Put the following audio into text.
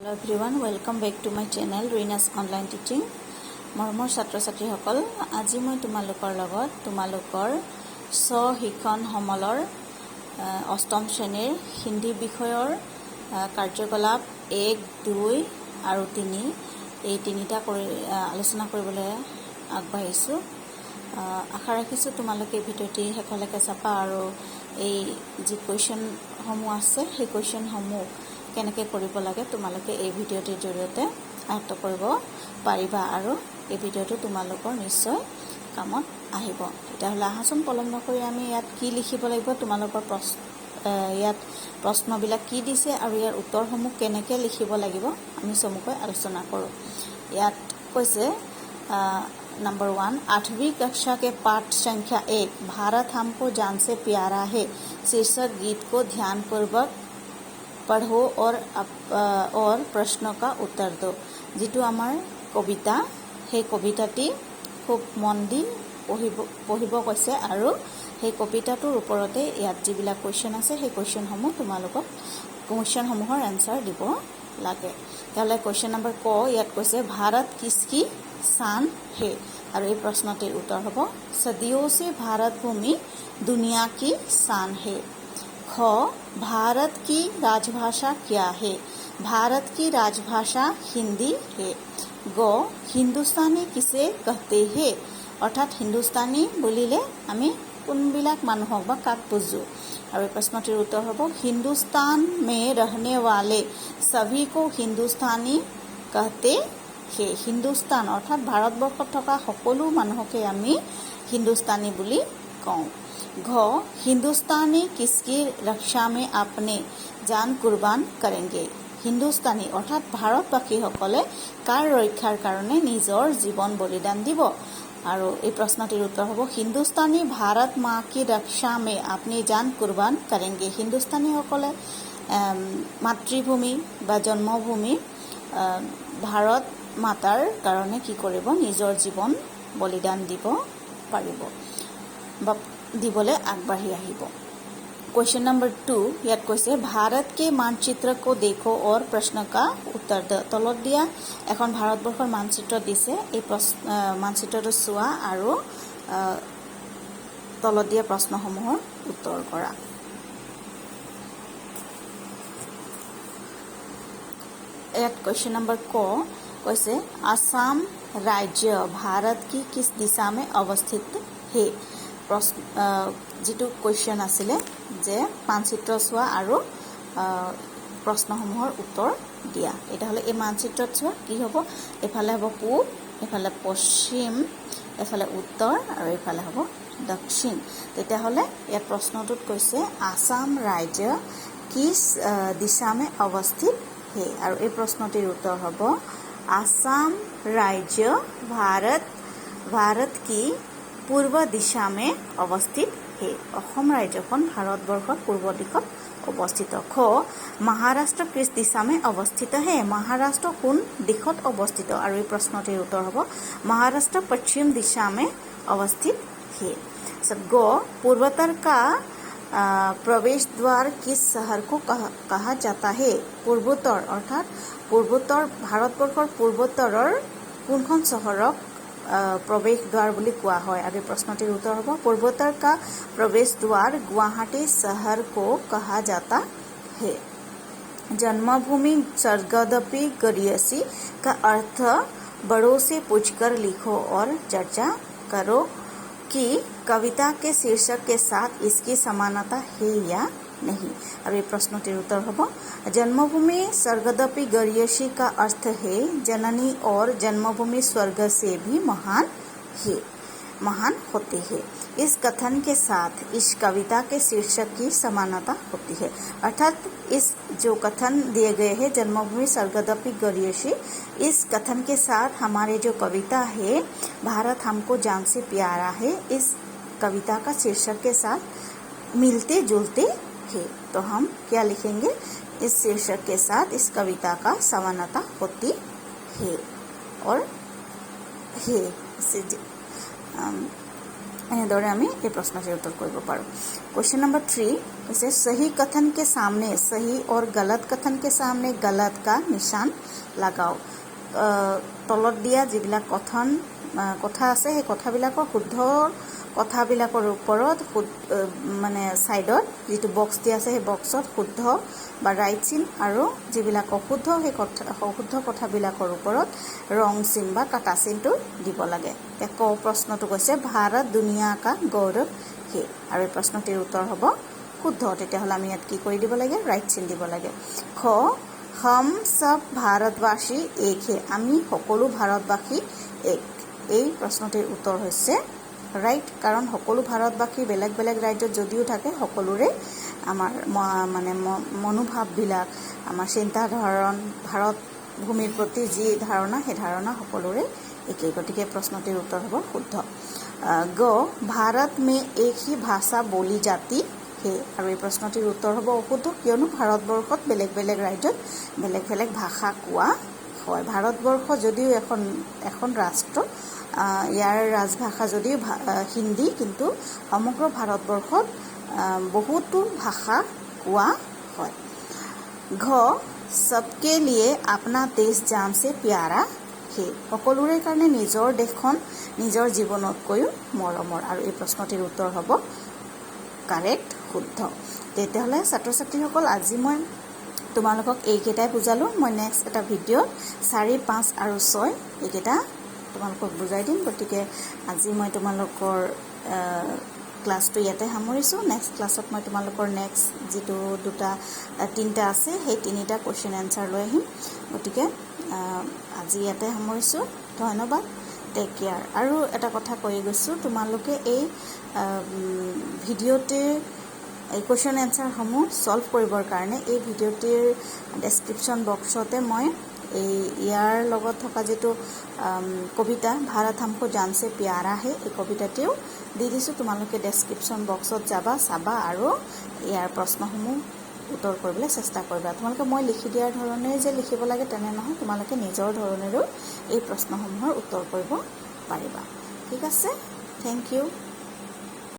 Hello everyone, welcome back to my channel Rina's Online Teaching. মৰমৰ ছাত্ৰ-ছাত্ৰীসকল, আজি মই তোমালোকৰ লগত তোমালোকৰ শিক্ষণ সমলৰ অষ্টম শ্ৰেণীৰ হিন্দী বিষয়ৰ কাৰ্যকলাপ 1, 2 আৰু 3 এই তিনিটা আলোচনা কৰিবলৈ আগবাঢ়িছো। আশা ৰাখিছো তোমালোকে ভিডিঅ'টি শেষলৈকে চাবা আৰু এই যি কোৱেশ্চন সমূহ আছে সেই কোৱেশ্চন সমূহ কেনেকৈ কৰিব লাগে তোমালোকে এই ভিডিঅ'টিৰ জৰিয়তে আয়ত্ত কৰিব পাৰিবা আৰু এই ভিডিঅ'টো তোমালোকৰ নিশ্চয় কামত আহিব। তেতিয়াহ'লে আহাচোন পলম নকৰি আমি ইয়াত কি লিখিব লাগিব, তোমালোকৰ ইয়াত প্ৰশ্নবিলাক কি দিছে আৰু ইয়াৰ উত্তৰসমূহ কেনেকৈ লিখিব লাগিব আমি চমুকৈ আলোচনা কৰোঁ। ইয়াত কৈছে नंबर 1, 8वीं कक्षा के पाठ संख्या 1 भारत हमको जान से प्यारा है शीर्षक गीत को ध्यानपूर्वक पढ़ो और प्रश्नों का उत्तर दो। जितु आमार कविता हे कविताटी खूब मन দি পঢ়িব কৈছে আৰু সেই কবিতাটোৰ ওপৰতে ইয়াত যিবিলাক কোৱেশ্চন আছে সেই কোৱেশ্চনসমূহ তোমালোকক কোৱেশ্চনসমূহৰ এনসাৰ দিব লাগে। তাহলে কোৱেশ্চন নম্বৰ ক ইয়াত কৈছে भारत किसकी शान है और ये प्रश्नটির उत्तर হব सदियों से भारत भूमि दुनिया की शान है। ख भारत की राजभाषा क्या है? भारत की राजभाषा हिंदी है। ग हिंदुस्तानी किसे कहते हैं? अर्थात हिंदुस्तानी बुलिले आमी कोनबिलाक मानुहक बा काक बुझो और ये प्रश्नটির उत्तर হব हिंदुस्तान में रहने वाले सभी को हिंदुस्तानी कहते हैं। हिंदुस्तान अर्थात भारतवर्षत থকা সকলো মানুহকে আমি हिंदुस्तानी বুলি কওঁ। घ हिंदुस्तानी किसकी रक्षा में अपने जान कुर्बान करेंगे? हिंदुस्तानी अर्थात भारतवासीসকলে কাৰ ৰক্ষাৰ কাৰণে নিজৰ জীৱন বলিদান দিব আৰু এই প্ৰশ্নটিৰ উত্তৰ হ'ব हिंदुस्तानी भारत माँ की रक्षा में अपनी जान कुर्बान करेंगे। हिंदुस्तानीসকলে মাতৃভূমি বা জন্মভূমি ভাৰত মাতাৰ কাৰণে কি কৰিব নিজৰ জীৱন বলিদান দিব পাৰিব বা দিবলে আগবাঢ়ি আহিব। क्वेश्चन नंबर 2 ইয়াত কৈছে भारत के मानचित्र को देखो और प्रश्न का उत्तर दो। তলত দিয়া এখন ভাৰতবৰ্ষৰ মানচিত্ৰ দিছে, এই মানচিত্ৰটো চোৱা আৰু তলত দিয়া প্ৰশ্নসমূহৰ উত্তৰ কৰা। ইয়াত क्वेश्चन नंबर क কৈছে आसाम राज्य भारत की किस दिशा में अवस्थित है? जितु क्वेश्चन आছিলে যে মানচিত্ৰ চোৱা আৰু প্ৰশ্নসমূহৰ উত্তৰ দিয়া। এটা হলে এই মানচিত্ৰত চোৱা কি হ'ব, এফালে হ'ব পূব, এফালে পশ্চিম, এফালে উত্তৰ আৰু এফালে হ'ব দক্ষিণ। তেতিয়া হলে এই প্ৰশ্নটোত কৈছে আসাম ৰাজ্য किस दिशा में अवस्थित है और এই প্ৰশ্নটিৰ উত্তৰ হ'ব आसाम राज्य भारत की पूर्व दिशा में अवस्थित है। অসম ৰাজ্যখন ভাৰতবৰ্ষৰ পূৰ্ব দিশত অৱস্থিত। খ महाराष्ट्र किस दिशा में अवस्थित है? महाराष्ट्र কোন দিশত অৱস্থিত আৰু এই প্ৰশ্নটিৰ উত্তৰ হ'ব महाराष्ट्र पश्चिम दिशा में अवस्थित है। सब ग पूर्वोत्तर का प्रवेश द्वार किस शहर को कहा जाता है? पूर्वोत्तर अर्थात पूर्वोत्तर ভাৰতবৰ্ষৰ পূৰ্বোত্তৰৰ কোনখন চহৰক प्रवेश द्वार বুলি কোৱা হয় আৰু প্ৰশ্নটিৰ উত্তৰ হ'ব पूर्वोत्तर का प्रवेश द्वार गुवाहाटी शहर को कहा जाता है। जन्मभूमि स्वर्गदपि गरीयसी का अर्थ बड़ों से पूछकर लिखो और चर्चा करो कि कविता के शीर्षक के साथ इसकी समानता है या नहीं और ये प्रश्नটির उत्तर होगा जन्मभूमि स्वर्गदपि गरीयसी का अर्थ है जननी और जन्मभूमि स्वर्ग से भी महान होती है। इस कथन के साथ इस कविता के शीर्षक की समानता होती है। अर्थात इस जो कथन दिए गए हैं जन्मभूमि स्वर्गदपि गरीयसी, इस कथन के साथ हमारे जो कविता है भारत हमको जान से प्यारा है, इस कविता का शीर्षक के साथ मिलते जुलते है। तो हम क्या लिखेंगे, इस शीर्षक के साथ इस कविता का समानता होती है और है এনেদৰে আমি এই প্ৰশ্নটিৰ উত্তৰ কৰিব পাৰোঁ। क्वेश्चन नंबर 3 হৈছে सही कथन के सामने सही और गलत कथन के सामने गलत का निशान लगाओ। তলত দিয়া যিবিলাক কথা আছে সেই কথাবিলাকৰ শুদ্ধ কথাবিলাকৰ ওপৰত মানে সাইডত যেটো বক্স দিয়া আছে সেই বক্সত শুদ্ধ বা ৰাইট চিন আৰু যিবিলাক অশুদ্ধ সেই অশুদ্ধ কথাবিলাকৰ ওপৰত ৰং চিন বা কাটা চিনটো দিব লাগে। ক প্ৰশ্নটো কৈছে ভাৰত দুনিয়া কা গৌৰৱ হে আৰু এই প্ৰশ্নটিৰ উত্তৰ হ'ব শুদ্ধ। তেতিয়াহ'লে আমি ইয়াত কি কৰি দিব লাগে ৰাইট চিন দিব লাগে। খ हम सब भारतवासी एक है আমি সকলো ভাৰতবাসী এক। এই প্ৰশ্নটিৰ উত্তৰ হৈছে ৰাইট, কাৰণ সকলো ভাৰতবাসী বেলেগ বেলেগ ৰাজ্যত যদিও থাকে সকলোৰে আমাৰ মানে মনোভাৱবিলাক আমাৰ চিন্তাধাৰণ ভাৰত ভূমিৰ প্ৰতি যি ধাৰণা সেই ধাৰণা সকলোৰে একেই। গতিকে প্ৰশ্নটিৰ উত্তৰ হ'ব শুদ্ধ। গ ভাৰত মে এক হি ভাষা বলি জাতি হে আৰু এই প্ৰশ্নটিৰ উত্তৰ হ'ব অশুদ্ধ, কিয়নো ভাৰতবৰ্ষত বেলেগ বেলেগ ৰাজ্যত বেলেগ বেলেগ ভাষা কোৱা হয়। ভাৰতবৰ্ষ যদিও এখন ৰাষ্ট্ৰ, ইয়াৰ ৰাজভাষা যদিও হিন্দী, কিন্তু সমগ্ৰ ভাৰতবৰ্ষত বহুতো ভাষা কোৱা হয়। ঘ সবকে লিয়ে আপনা দেশ জান সে প্যাৰা হে সকলোৰে কাৰণে নিজৰ দেশখন নিজৰ জীৱনতকৈও মৰমৰ আৰু এই প্ৰশ্নটিৰ উত্তৰ হ'ব কাৰেক্ট শুদ্ধ। তেতিয়াহ'লে ছাত্ৰ ছাত্ৰীসকল আজি মই তোমালোকক এইকেইটাই বুজালোঁ। মই নেক্সট এটা ভিডিঅ'ত 4, 5 আৰু 6 এইকেইটা তোমালোকক বুজাই দিম। গতিকে আজি মই তোমালোকৰ ক্লাছটো ইয়াতে সামৰিছোঁ। নেক্সট ক্লাছত মই তোমালোকৰ নেক্সট যিটো 3টা আছে সেই 3টা কুৱেশ্যন এনচাৰ লৈ আহিম। গতিকে আজি ইয়াতে সামৰিছোঁ। ধন্যবাদ, টেক কেয়াৰ। আৰু এটা কথা কৈ গৈছোঁ, তোমালোকে এই ভিডিঅ'টিৰ এই কুৱেশ্যন এনচাৰসমূহ ছল্ভ কৰিবৰ কাৰণে এই ভিডিঅ'টিৰ ডেছক্ৰিপশ্যন বক্সতে মই ইয়াৰ লগত থকা যিটো কবিতা ভাৰত হামকো জান সে প্যাৰা হে এই কবিতাটিও দি দিছোঁ। তোমালোকে ডেছক্ৰিপশ্যন বক্সত যাবা, চাবা আৰু ইয়াৰ প্ৰশ্নসমূহ উত্তৰ কৰিবলৈ চেষ্টা কৰিবা। তোমালোকে মই লিখি দিয়াৰ ধৰণে যে লিখিব লাগে তেনে নহয়, তোমালোকে নিজৰ ধৰণেৰো এই প্ৰশ্নসমূহৰ উত্তৰ কৰিব পাৰিবা। ঠিক আছে, থেংক ইউ।